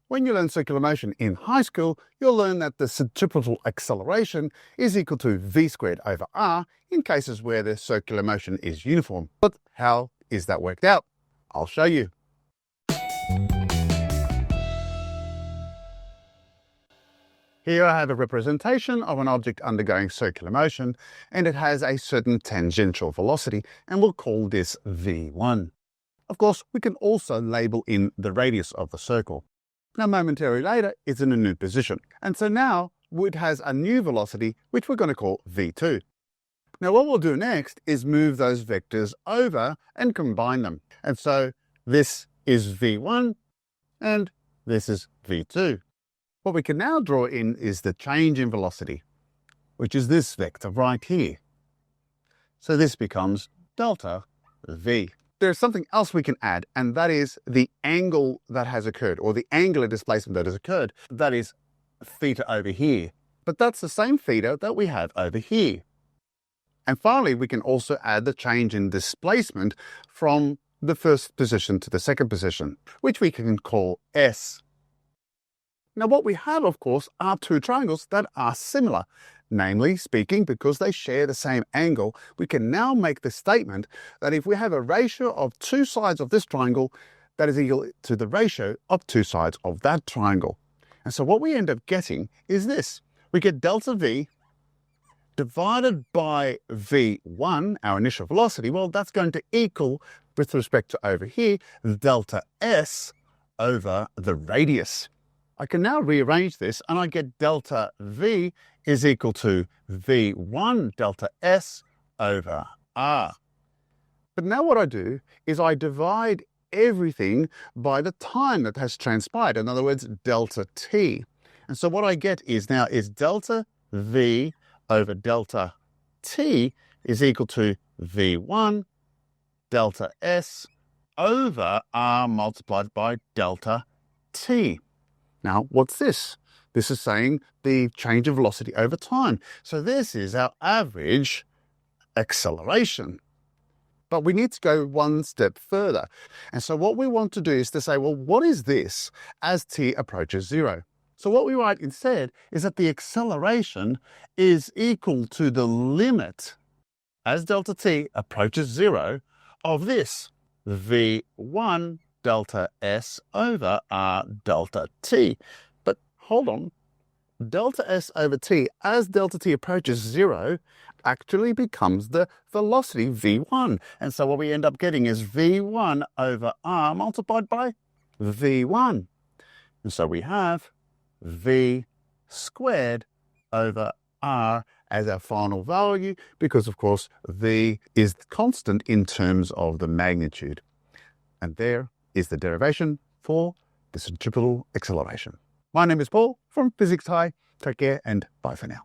When you learn circular motion in high school, you'll learn that the centripetal acceleration is equal to v squared over r in cases where the circular motion is uniform. But how is that worked out? I'll show you. Here I have a representation of an object undergoing circular motion, and it has a certain tangential velocity, and we'll call this v1. Of course, we can also label in the radius of the circle. Now, momentarily later, it's in a new position. And so now it has a new velocity, which we're going to call v2. Now, what we'll do next is move those vectors over and combine them. And so this is v1 and this is v2. What we can now draw in is the change in velocity, which is this vector right here. So this becomes delta v. There's something else we can add, and that is the angle that has occurred, or the angular displacement that has occurred. That is theta over here. But that's the same theta that we have over here. And finally, we can also add the change in displacement from the first position to the second position, which we can call S. Now, what we have, of course, are two triangles that are similar. Namely speaking, because they share the same angle, we can now make the statement that if we have a ratio of two sides of this triangle, that is equal to the ratio of two sides of that triangle. And so what we end up getting is this. We get delta v divided by v1, our initial velocity. Well, that's going to equal, with respect to over here, delta s over the radius. I can now rearrange this and I get delta v is equal to v1 delta s over r. But now what I do is I divide everything by the time that has transpired. In other words, delta t. And so what I get is now is delta v over delta t is equal to v1 delta s over r multiplied by delta t. Now, what's this? This is saying the change of velocity over time. So this is our average acceleration. But we need to go one step further. And so what we want to do is to say, well, what is this as t approaches zero? So what we write instead is that the acceleration is equal to the limit as delta t approaches zero of this v1 delta s over r delta t. But hold on, delta s over t as delta t approaches zero actually becomes the velocity v1. And so what we end up getting is v1 over r multiplied by v1. And so we have v squared over r as our final value, because of course v is constant in terms of the magnitude. And there is the derivation for the centripetal acceleration. My name is Paul from Physics High. Take care and bye for now.